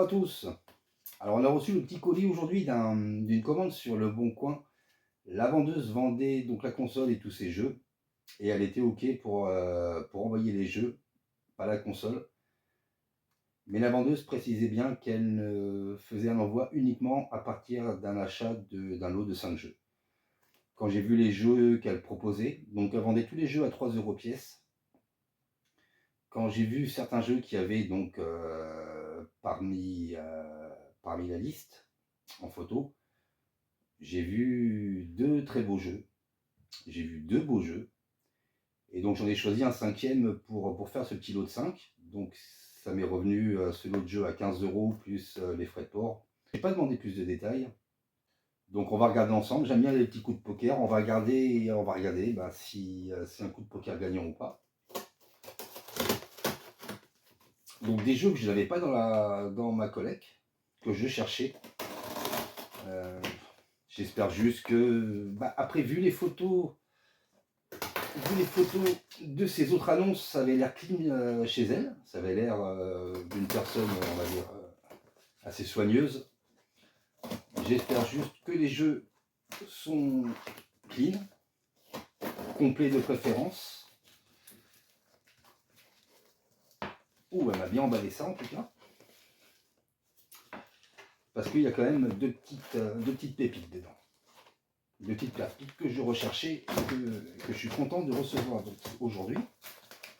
à tous. Alors on a reçu le petit colis aujourd'hui d'une commande sur Le Bon Coin. La vendeuse vendait donc la console et tous ses jeux et elle était OK pour envoyer les jeux, pas la console. Mais la vendeuse précisait bien qu'elle ne faisait un envoi uniquement à partir d'un achat d'un lot de 5 jeux. Quand j'ai vu les jeux qu'elle proposait, donc elle vendait tous les jeux à 3 € pièce. Quand j'ai vu certains jeux qui avaient donc parmi la liste en photo, j'ai vu 2 très beaux jeux. J'ai vu 2 beaux jeux. Et donc j'en ai choisi un cinquième pour faire ce petit lot de 5. Donc ça m'est revenu ce lot de jeu à 15 € plus les frais de port. Je n'ai pas demandé plus de détails. Donc on va regarder ensemble. J'aime bien les petits coups de poker. On va regarder si c'est un coup de poker gagnant ou pas. Donc des jeux que je n'avais pas dans ma collecte, que je cherchais. J'espère juste que, après, vu les photos de ces autres annonces, ça avait l'air clean chez elle. Ça avait l'air d'une personne, on va dire, assez soigneuse. J'espère juste que les jeux sont clean, complets de préférence. Ouh, elle m'a bien emballé ça en tout cas. Parce qu'il y a quand même deux petites pépites dedans. Deux petites pépites que je recherchais et que je suis content de recevoir aujourd'hui.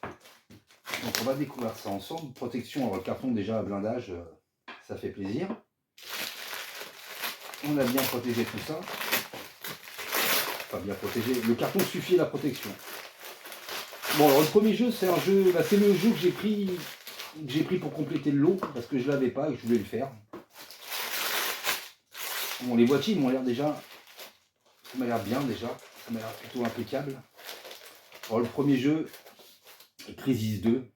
Donc on va découvrir ça ensemble. Protection, alors le carton déjà à blindage, ça fait plaisir. On a bien protégé tout ça. Enfin bien protégé, le carton suffit à la protection. Bon alors le premier jeu c'est un jeu, c'est le jeu que j'ai pris pour compléter le lot parce que je l'avais pas et que je voulais le faire. Bon les boîtiers m'ont l'air déjà, ça m'a l'air bien déjà, ça m'a l'air plutôt impeccable. Alors le premier jeu, Crisis 2.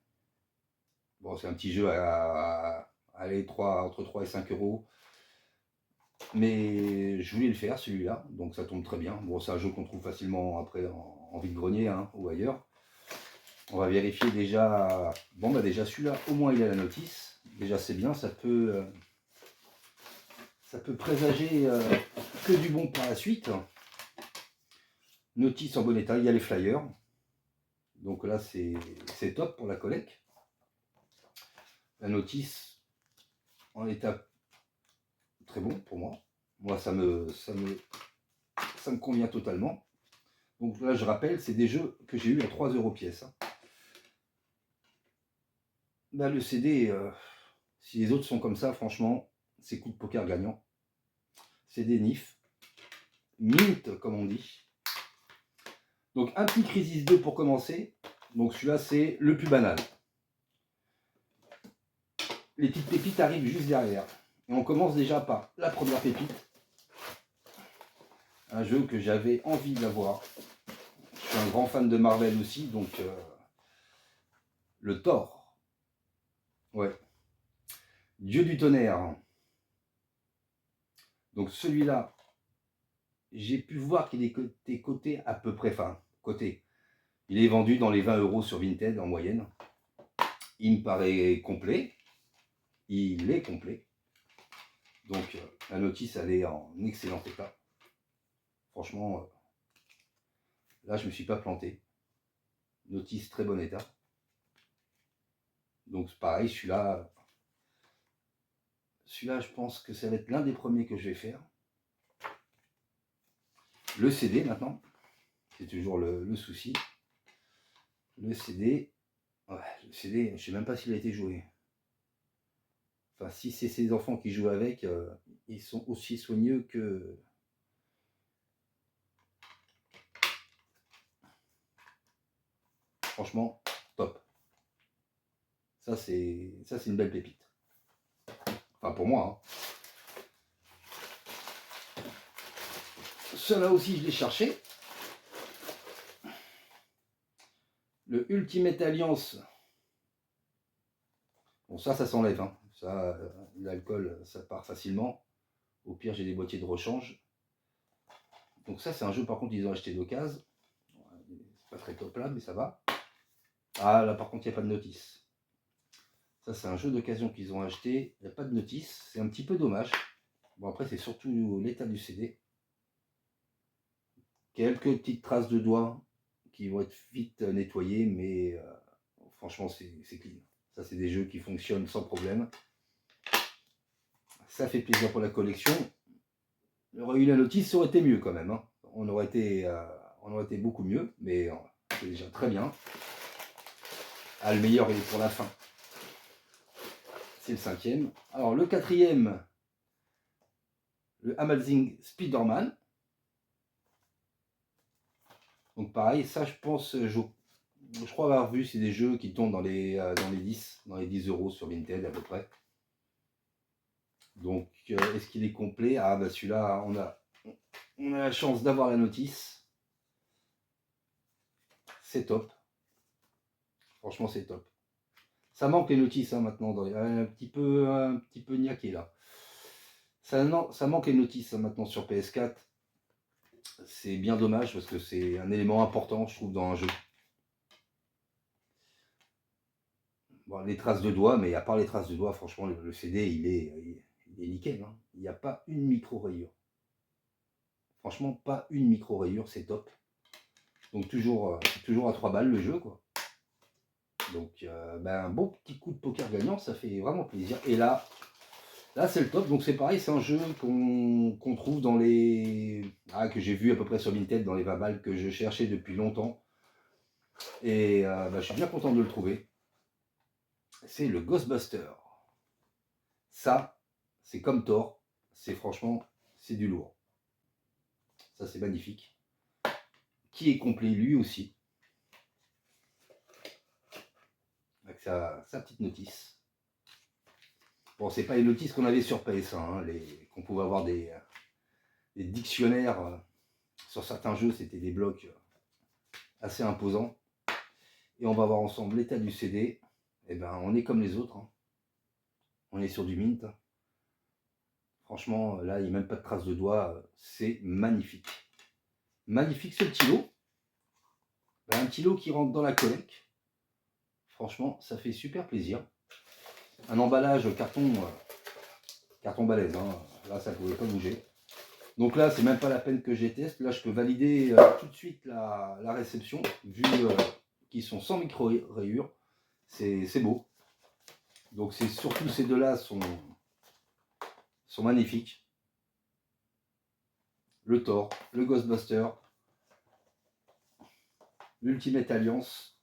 Bon c'est un petit jeu à aller entre 3 et 5 €. Mais je voulais le faire celui-là, donc ça tombe très bien. Bon c'est un jeu qu'on trouve facilement après en vide-grenier hein, ou ailleurs. On va vérifier déjà. Bon déjà celui-là au moins il a la notice. Déjà c'est bien, ça peut présager que du bon par la suite. Notice en bon état, il y a les flyers. Donc là c'est top pour la collecte. La notice en état très bon pour moi. Moi ça me convient totalement. Donc là je rappelle, c'est des jeux que j'ai eu à 3 € pièce. Le CD, si les autres sont comme ça, franchement, c'est coup de poker gagnant. C'est des NIF. Mint, comme on dit. Donc, un petit Crisis 2 pour commencer. Donc, celui-là, c'est le plus banal. Les petites pépites arrivent juste derrière. Et on commence déjà par la première pépite. Un jeu que j'avais envie d'avoir. Je suis un grand fan de Marvel aussi, donc le Thor. Ouais. Dieu du tonnerre. Donc celui-là, j'ai pu voir qu'il était coté à peu près, coté. Il est vendu dans les 20 € sur Vinted en moyenne. Il me paraît complet. Il est complet. Donc la notice, elle est en excellent état. Franchement, là, je ne me suis pas planté. Notice très bon état. Donc pareil, celui-là, je pense que ça va être l'un des premiers que je vais faire. Le CD maintenant, c'est toujours le souci. Le CD, je ne sais même pas s'il a été joué. Enfin, si c'est ses enfants qui jouent avec, ils sont aussi soigneux que... Franchement, top. Ça, c'est une belle pépite. Enfin, pour moi. Hein. Cela aussi, je l'ai cherché. Le Ultimate Alliance. Bon, ça s'enlève. Hein. Ça, l'alcool, ça part facilement. Au pire, j'ai des boîtiers de rechange. Donc ça, c'est un jeu, par contre, ils ont acheté d'occasion. C'est pas très top là, mais ça va. Ah, là, par contre, il n'y a pas de notice. Ça, c'est un jeu d'occasion qu'ils ont acheté. Il n'y a pas de notice. C'est un petit peu dommage. Bon, après, c'est surtout l'état du CD. Quelques petites traces de doigts qui vont être vite nettoyées, mais franchement, c'est clean. Ça, c'est des jeux qui fonctionnent sans problème. Ça fait plaisir pour la collection. Il y aurait eu la notice, ça aurait été mieux quand même. Hein. On aurait été beaucoup mieux, mais c'est déjà très bien. Ah, le meilleur, il est pour la fin. C'est le 5e. Alors, le 4e, le Amazing Spider-Man. Donc, pareil, ça, je pense, je crois avoir vu, c'est des jeux qui tombent dans les 10 € sur Vinted à peu près. Donc, est-ce qu'il est complet? Ah, bah celui-là, on a la chance d'avoir la notice. C'est top. Franchement, c'est top. Ça manque les notices hein, maintenant. Un petit peu niaqué là. Ça manque les notices hein, maintenant sur PS4. C'est bien dommage parce que c'est un élément important, je trouve, dans un jeu. Bon, les traces de doigts, mais à part les traces de doigts, franchement, le CD, il est nickel. Hein. Il n'y a pas une micro-rayure. Franchement, pas une micro-rayure, c'est top. Donc toujours à 3 balles le jeu, quoi. Donc un bon petit coup de poker gagnant, ça fait vraiment plaisir. Et là c'est le top. Donc c'est pareil, c'est un jeu qu'on trouve dans les... que j'ai vu à peu près sur Vinted, dans les 20 balles que je cherchais depuis longtemps. Et je suis bien content de le trouver. C'est le Ghostbuster. Ça, c'est comme Thor. C'est franchement, c'est du lourd. Ça, c'est magnifique. Qui est complet lui aussi. Avec sa petite notice. Bon, c'est pas les notices qu'on avait sur PS1, hein, qu'on pouvait avoir des dictionnaires. Sur certains jeux, c'était des blocs assez imposants. Et on va voir ensemble l'état du CD. Et ben, on est comme les autres. Hein. On est sur du mint. Franchement, là, il n'y a même pas de traces de doigts. C'est magnifique. Magnifique ce petit lot. Un petit lot qui rentre dans la collecte. Franchement, ça fait super plaisir. Un emballage carton balèze. Hein. Là, ça ne pouvait pas bouger. Donc là, c'est même pas la peine que je les teste. Là, je peux valider tout de suite la réception, vu qu'ils sont sans micro-rayures. C'est beau. Donc c'est surtout ces deux-là sont magnifiques. Le Thor, le Ghostbuster, l'Ultimate Alliance,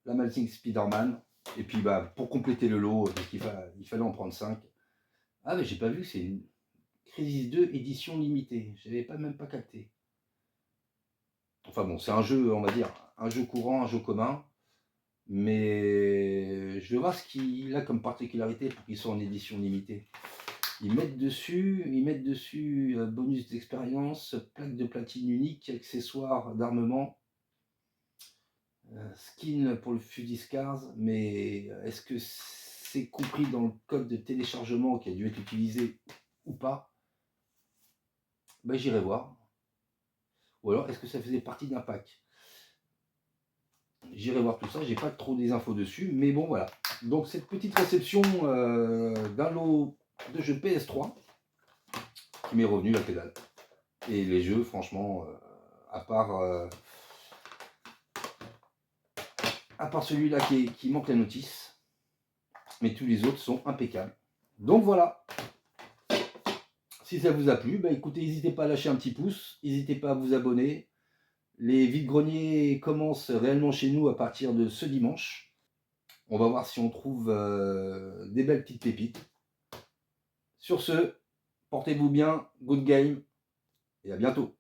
l'Amazing Spider-Man. Et puis pour compléter le lot, parce il fallait en prendre 5. Ah mais j'ai pas vu que c'est une Crisis 2 édition limitée. J'avais même pas capté. Enfin bon, c'est un jeu, on va dire, un jeu courant, un jeu commun. Mais je vais voir ce qu'il a comme particularité pour qu'il soit en édition limitée. Ils mettent dessus bonus d'expérience, plaque de platine unique, accessoires d'armement, skin pour le Fudiscars, mais est-ce que c'est compris dans le code de téléchargement qui a dû être utilisé ou pas? J'irai voir. Ou alors est-ce que ça faisait partie d'un pack? J'irai voir tout ça, j'ai pas trop des infos dessus, mais bon voilà. Donc cette petite réception d'un lot de jeux PS3 qui m'est revenu la pédale. Et les jeux, franchement, à part celui-là qui manque la notice, mais tous les autres sont impeccables. Donc voilà. Si ça vous a plu, écoutez, n'hésitez pas à lâcher un petit pouce, n'hésitez pas à vous abonner. Les vides-greniers commencent réellement chez nous à partir de ce dimanche. On va voir si on trouve des belles petites pépites. Sur ce, portez-vous bien, good game, et à bientôt.